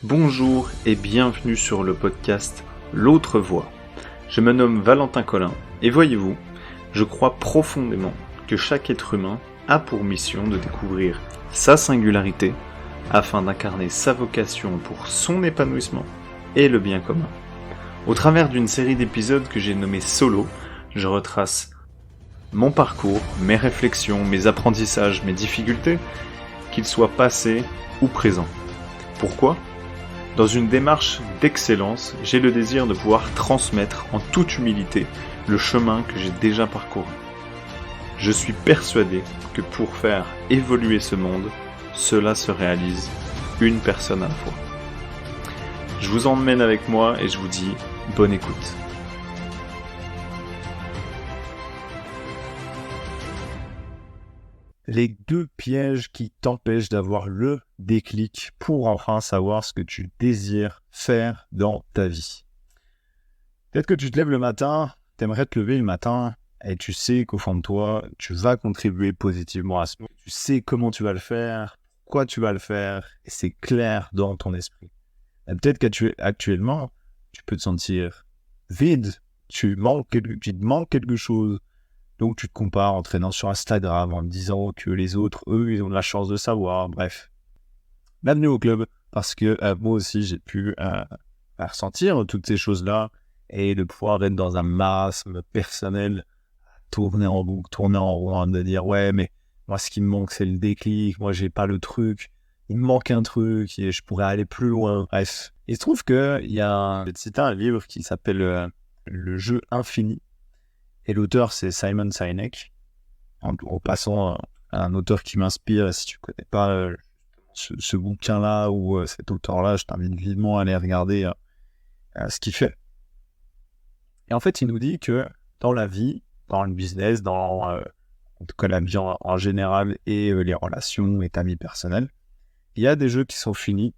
Bonjour et bienvenue sur le podcast L'autre voix. Je me nomme Valentin Collin et voyez-vous, je crois profondément que chaque être humain a pour mission de découvrir sa singularité afin d'incarner sa vocation pour son épanouissement et le bien commun. Au travers d'une série d'épisodes que j'ai nommé Solo, je retrace mon parcours, mes réflexions, mes apprentissages, mes difficultés, qu'ils soient passés ou présents. Pourquoi ? Dans une démarche d'excellence, j'ai le désir de pouvoir transmettre en toute humilité le chemin que j'ai déjà parcouru. Je suis persuadé que pour faire évoluer ce monde, cela se réalise une personne à la fois. Je vous emmène avec moi et je vous dis bonne écoute. Les deux pièges qui t'empêchent d'avoir le déclic pour enfin savoir ce que tu désires faire dans ta vie. Peut-être que tu te lèves le matin, t'aimerais te lever le matin et tu sais qu'au fond de toi, tu vas contribuer positivement à ce monde. Tu sais comment tu vas le faire, pourquoi tu vas le faire et c'est clair dans ton esprit. Et peut-être qu'actuellement, tu peux te sentir vide, tu te manques quelque chose. Donc, tu te compares en traînant sur Instagram, en te disant que les autres, eux, ils ont de la chance de savoir. Bref, bienvenue au club, parce que moi aussi, j'ai pu ressentir toutes ces choses-là et de pouvoir être dans un marasme personnel, tourner en boucle, tourner en rond, de dire « Ouais, mais moi, ce qui me manque, c'est le déclic. Moi, j'ai pas le truc. Il me manque un truc et je pourrais aller plus loin. » Bref, il se trouve qu'il y a je vais te citer un livre qui s'appelle « Le jeu infini ». Et l'auteur, c'est Simon Sinek. En passant, un auteur qui m'inspire. Et si tu ne connais pas ce bouquin-là ou cet auteur-là, je t'invite vivement à aller regarder ce qu'il fait. Et en fait, il nous dit que dans la vie, dans le business, en tout cas la vie en général et les relations et ta vie personnelle, il y a des jeux qui sont finis,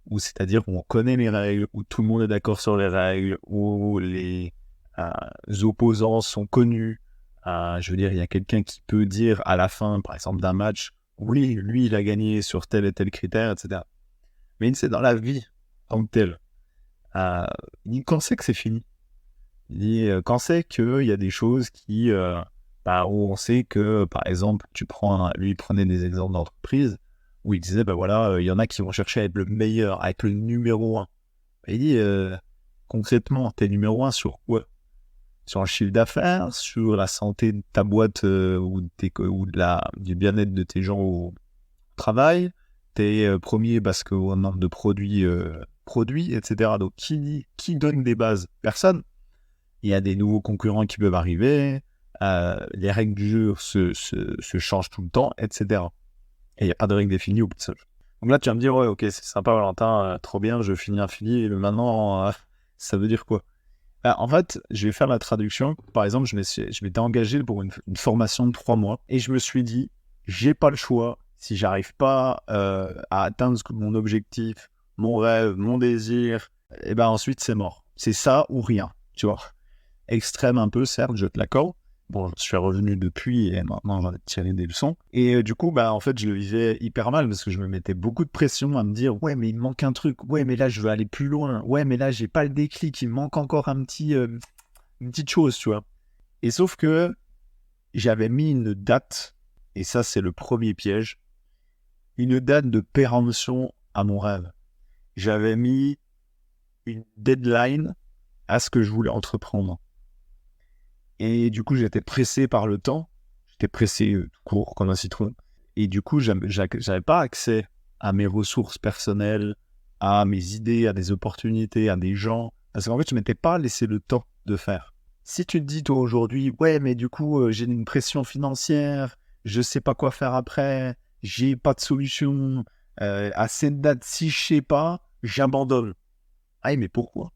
où c'est-à-dire où on connaît les règles, où tout le monde est d'accord sur les règles, où les opposants sont connus. Je veux dire, il y a quelqu'un qui peut dire à la fin, par exemple, d'un match, oui, lui, il a gagné sur tel et tel critère, etc. Mais c'est dans la vie, en tant que tel. Quand c'est que c'est fini. Il dit, quand c'est qu'il y a des choses qui, où on sait que, par exemple, lui, il prenait des exemples d'entreprise, où il disait, il y en a qui vont chercher à être le meilleur, à être le numéro 1. Il dit, concrètement, t'es numéro 1 sur quoi ? Sur un chiffre d'affaires, sur la santé de ta boîte du bien-être de tes gens au travail, t'es premier parce qu'au nombre de produits, etc. Donc, qui donne des bases ? Personne. Il y a des nouveaux concurrents qui peuvent arriver, les règles du jeu se changent tout le temps, etc. Et il n'y a pas de règles définies au bout de ça. Donc là, tu vas me dire, ouais, ok, c'est sympa, Valentin, trop bien, je finis infini, et maintenant, ça veut dire quoi ? En fait, je vais faire la traduction. Par exemple, je m'étais engagé pour une formation de 3 mois et je me suis dit, j'ai pas le choix. Si j'arrive pas à atteindre mon objectif, mon rêve, mon désir, et ben ensuite c'est mort. C'est ça ou rien, tu vois. Extrême un peu, certes, je te l'accorde. Bon, je suis revenu depuis et maintenant j'en ai tiré des leçons. Et du coup, en fait, je le vivais hyper mal parce que je me mettais beaucoup de pression à me dire « Ouais, mais il me manque un truc. Ouais, mais là, je veux aller plus loin. Ouais, mais là, j'ai pas le déclic. Il me manque encore une petite chose, tu vois. » Et sauf que j'avais mis une date, et ça, c'est le premier piège, une date de péremption à mon rêve. J'avais mis une deadline à ce que je voulais entreprendre. Et du coup, j'étais pressé par le temps. J'étais pressé court comme un citron. Et du coup, j'avais pas accès à mes ressources personnelles, à mes idées, à des opportunités, à des gens. Parce qu'en fait, je m'étais pas laissé le temps de faire. Si tu te dis, toi, aujourd'hui, ouais, mais du coup, j'ai une pression financière, je sais pas quoi faire après, j'ai pas de solution, à cette date, si je sais pas, j'abandonne. Ah, mais pourquoi ?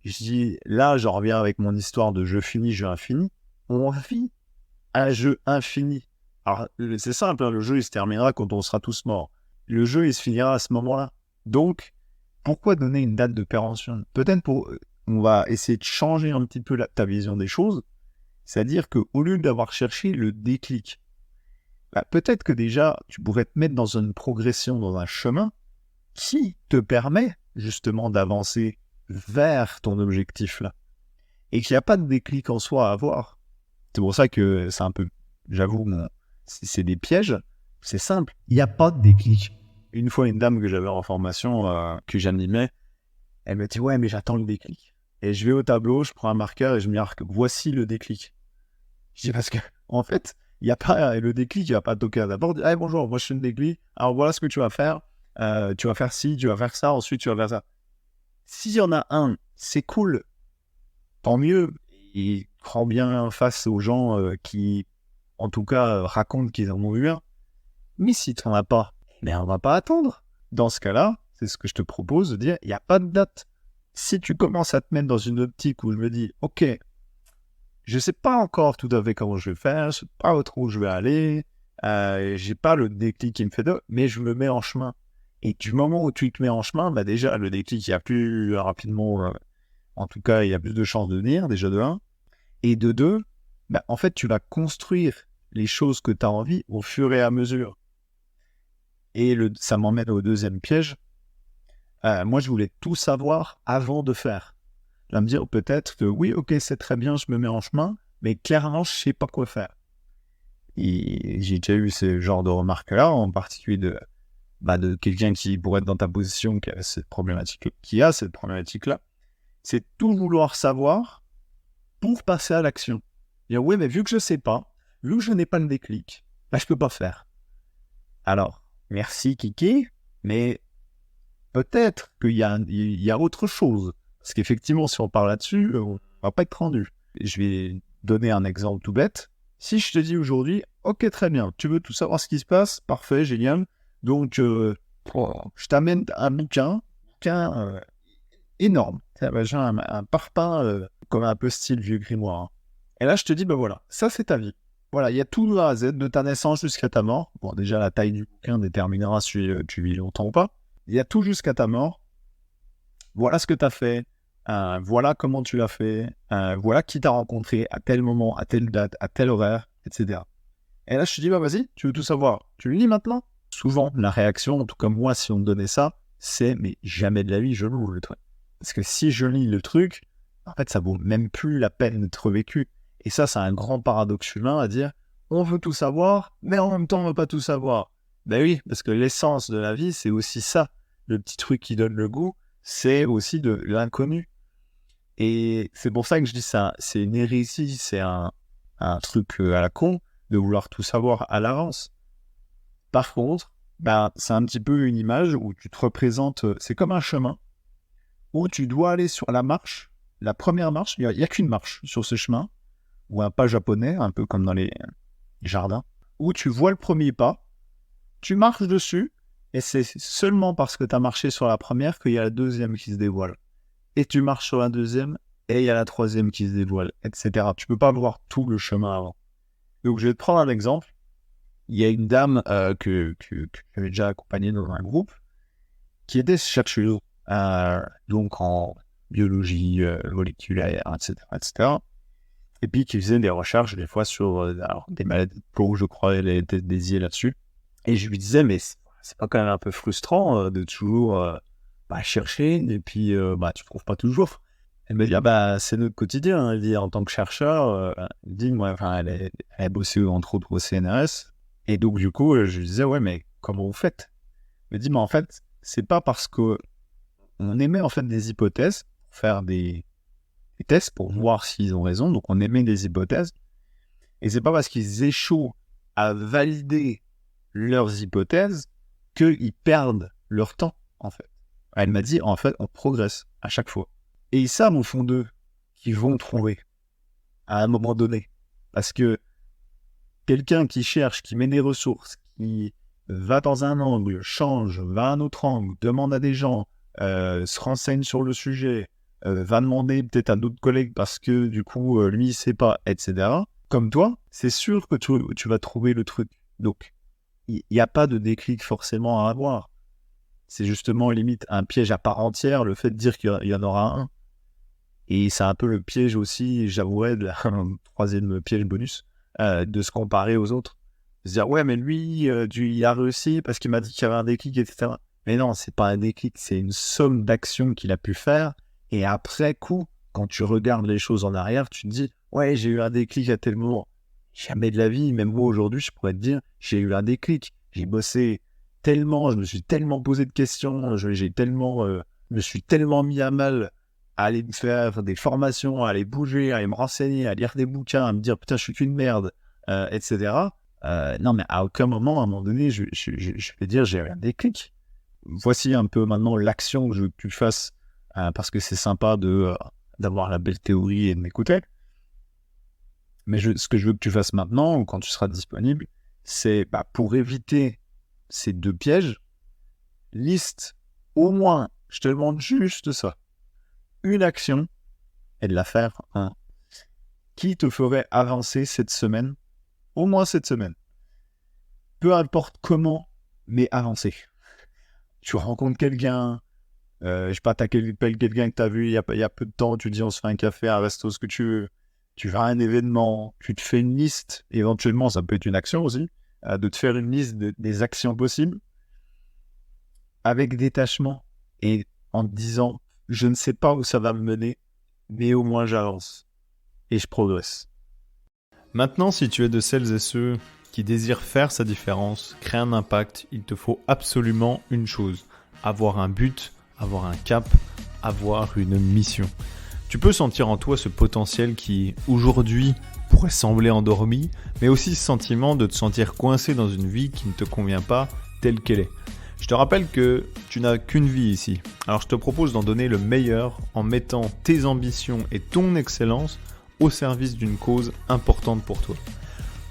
Je dis, là, j'en reviens avec mon histoire de jeu fini, jeu infini. On vit un jeu infini. Alors, c'est simple, le jeu, il se terminera quand on sera tous morts. Le jeu, il se finira à ce moment-là. Donc, pourquoi donner une date de péremption ? Peut-être on va essayer de changer un petit peu ta vision des choses. C'est-à-dire qu'au lieu d'avoir cherché le déclic, peut-être que déjà, tu pourrais te mettre dans une progression, dans un chemin, qui te permet justement d'avancer vers ton objectif là. Et qu'il n'y a pas de déclic en soi à avoir. C'est pour ça que c'est un peu, j'avoue, c'est des pièges. C'est simple, il n'y a pas de déclic. Une fois, une dame que j'avais en formation, que j'animais, elle me dit « Ouais, mais j'attends le déclic. » Et je vais au tableau, je prends un marqueur et je me marque « Voici le déclic. » Je dis parce que, en fait, il n'y a pas le déclic, il n'y a pas de token. D'abord, hey, bonjour, moi je suis le déclic, alors voilà ce que tu vas faire. Tu vas faire ci, tu vas faire ça, ensuite tu vas faire ça. S'il y en a un, c'est cool, tant mieux. Et prends bien face aux gens qui, en tout cas, racontent qu'ils en ont eu un. Mais si tu n'en as pas, ben on va pas attendre. Dans ce cas-là, c'est ce que je te propose de dire, il n'y a pas de date. Si tu commences à te mettre dans une optique où je me dis, ok, je ne sais pas encore tout à fait comment je vais faire, je ne sais pas où je vais aller, j'ai pas le déclic qui me fait mais je me mets en chemin. Et du moment où tu te mets en chemin, bah déjà, le déclic, il y a plus rapidement, en tout cas, il y a plus de chances de venir, déjà de 1. Et de 2, bah, en fait, tu vas construire les choses que tu as envie au fur et à mesure. Et ça m'emmène au deuxième piège. Moi, je voulais tout savoir avant de faire. Là, me dire peut-être que oui, ok, c'est très bien, je me mets en chemin, mais clairement, je ne sais pas quoi faire. Et j'ai déjà eu ce genre de remarques-là, en particulier de quelqu'un qui pourrait être dans ta position, qui a cette problématique-là. C'est tout vouloir savoir pour passer à l'action. Dire oui, mais vu que je ne sais pas, vu que je n'ai pas le déclic, je ne peux pas faire. Alors, merci Kiki, mais peut-être qu'il y a autre chose. Parce qu'effectivement, si on parle là-dessus, on ne va pas être rendu. Je vais donner un exemple tout bête. Si je te dis aujourd'hui, ok, très bien, tu veux tout savoir ce qui se passe, parfait, génial. Donc, je t'amène un bouquin énorme. J'ai un parpaing comme un peu style vieux grimoire. Hein. Et là, je te dis, ben voilà, ça c'est ta vie. Voilà, il y a tout de A à Z, de ta naissance jusqu'à ta mort. Bon, déjà, la taille du bouquin déterminera si tu vis longtemps ou pas. Il y a tout jusqu'à ta mort. Voilà ce que tu as fait. Voilà comment tu l'as fait. Voilà qui t'a rencontré à tel moment, à telle date, à tel horaire, etc. Et là, je te dis, bah vas-y, tu veux tout savoir. Tu le lis maintenant. Souvent, la réaction, en tout cas moi, si on me donnait ça, c'est mais jamais de la vie, je l'ouvre le truc. Parce que si je lis le truc, en fait, ça vaut même plus la peine d'être vécu. Et ça, c'est un grand paradoxe humain à dire, on veut tout savoir, mais en même temps, on ne veut pas tout savoir. Ben oui, parce que l'essence de la vie, c'est aussi ça. Le petit truc qui donne le goût, c'est aussi de l'inconnu. Et c'est pour ça que je dis ça, c'est une hérésie, c'est un truc à la con de vouloir tout savoir à l'avance. Par contre, c'est un petit peu une image où tu te représentes, c'est comme un chemin, où tu dois aller sur la marche, la première marche, il n'y a qu'une marche sur ce chemin, ou un pas japonais, un peu comme dans les jardins, où tu vois le premier pas, tu marches dessus, et c'est seulement parce que tu as marché sur la première qu'il y a la deuxième qui se dévoile. Et tu marches sur la deuxième, et il y a la troisième qui se dévoile, etc. Tu peux pas voir tout le chemin avant. Donc je vais te prendre un exemple. Il y a une dame que j'avais déjà accompagnée dans un groupe, qui était chercheuse, donc en biologie moléculaire, etc. Et puis qui faisait des recherches des fois sur des maladies de peau, je crois, elle était dédiée là-dessus. Et je lui disais, mais c'est pas quand même un peu frustrant de toujours chercher, et puis tu trouves pas toujours. Elle me dit, c'est notre quotidien. Hein. Elle dit, en tant que chercheur, elle dit, elle a bossé entre autres au CNRS. Et donc, du coup, je lui disais, ouais, mais comment vous faites? Elle me dit, mais en fait, c'est pas parce qu'on émet en fait des hypothèses, pour faire des tests pour voir s'ils ont raison. Donc, on émet des hypothèses. Et c'est pas parce qu'ils échouent à valider leurs hypothèses qu'ils perdent leur temps, en fait. Elle m'a dit, en fait, on progresse à chaque fois. Et ils savent au fond d'eux qu'ils vont trouver à un moment donné. Parce que quelqu'un qui cherche, qui met des ressources, qui va dans un angle, change, va à un autre angle, demande à des gens, se renseigne sur le sujet, va demander peut-être à d'autres collègues parce que du coup, lui, il ne sait pas, etc. Comme toi, c'est sûr que tu vas trouver le truc. Donc, il n'y a pas de déclic forcément à avoir. C'est justement limite un piège à part entière, le fait de dire qu'il y en aura un. Et c'est un peu le piège aussi, j'avouerais, un troisième piège bonus, de se comparer aux autres. De se dire, ouais, mais lui, il a réussi parce qu'il m'a dit qu'il y avait un déclic, etc. Mais non, c'est pas un déclic, c'est une somme d'actions qu'il a pu faire. Et après coup, quand tu regardes les choses en arrière, tu te dis « Ouais, j'ai eu un déclic à tel moment. » Jamais de la vie, même moi aujourd'hui, je pourrais te dire « J'ai eu un déclic. J'ai bossé tellement, je me suis tellement posé de questions, je me suis tellement mis à mal à aller me faire des formations, à aller bouger, à aller me renseigner, à lire des bouquins, à me dire « Putain, je suis qu'une merde, etc. » Non, mais à aucun moment, à un moment donné, je vais dire « J'ai eu un déclic. » Voici un peu maintenant l'action que je veux que tu fasses, parce que c'est sympa d'avoir la belle théorie et de m'écouter. Mais ce que je veux que tu fasses maintenant, ou quand tu seras disponible, c'est pour éviter ces deux pièges, liste au moins, je te demande juste ça, une action, et de la faire, qui te ferait avancer cette semaine, au moins cette semaine. Peu importe comment, mais avancer. Tu rencontres quelqu'un, je sais pas, t'appelles quelqu'un que t'as vu il y a peu de temps, tu dis on se fait un café, un resto, ce que tu veux, tu vas à un événement, tu te fais une liste, éventuellement ça peut être une action aussi, de te faire une liste des actions possibles, avec détachement, et en te disant, je ne sais pas où ça va me mener, mais au moins j'avance, et je progresse. Maintenant, si tu es de celles et ceux qui désirent faire sa différence, créer un impact, il te faut absolument une chose, avoir un but, avoir un cap, avoir une mission. Tu peux sentir en toi ce potentiel qui, aujourd'hui, pourrait sembler endormi, mais aussi ce sentiment de te sentir coincé dans une vie qui ne te convient pas telle qu'elle est. Je te rappelle que tu n'as qu'une vie ici, alors je te propose d'en donner le meilleur en mettant tes ambitions et ton excellence au service d'une cause importante pour toi.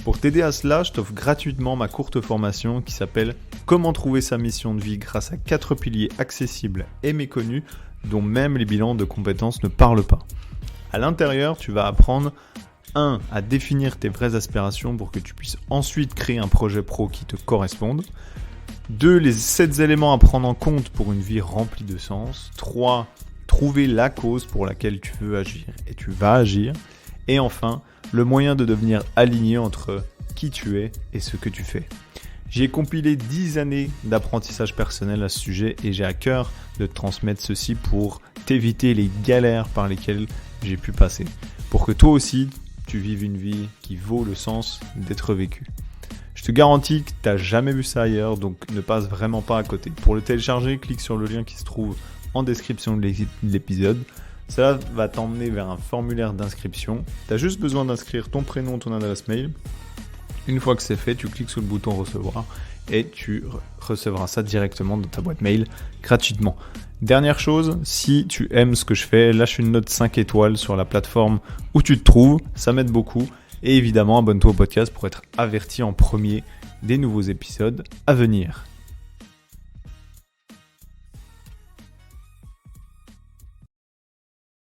Pour t'aider à cela, je t'offre gratuitement ma courte formation qui s'appelle « Comment trouver sa mission de vie grâce à 4 piliers accessibles et méconnus dont même les bilans de compétences ne parlent pas ». À l'intérieur, tu vas apprendre 1. À définir tes vraies aspirations pour que tu puisses ensuite créer un projet pro qui te corresponde. 2. Les 7 éléments à prendre en compte pour une vie remplie de sens. 3. Trouver la cause pour laquelle tu veux agir et tu vas agir. Et enfin, le moyen de devenir aligné entre qui tu es et ce que tu fais. J'ai compilé 10 années d'apprentissage personnel à ce sujet et j'ai à cœur de te transmettre ceci pour t'éviter les galères par lesquelles j'ai pu passer. Pour que toi aussi, tu vives une vie qui vaut le sens d'être vécue. Je te garantis que tu n'as jamais vu ça ailleurs, donc ne passe vraiment pas à côté. Pour le télécharger, clique sur le lien qui se trouve en description de l'épisode. Cela va t'emmener vers un formulaire d'inscription. Tu as juste besoin d'inscrire ton prénom, ton adresse mail. Une fois que c'est fait, tu cliques sur le bouton recevoir et tu recevras ça directement dans ta boîte mail gratuitement. Dernière chose, si tu aimes ce que je fais, lâche une note 5 étoiles sur la plateforme où tu te trouves, ça m'aide beaucoup. Et évidemment, abonne-toi au podcast pour être averti en premier des nouveaux épisodes à venir.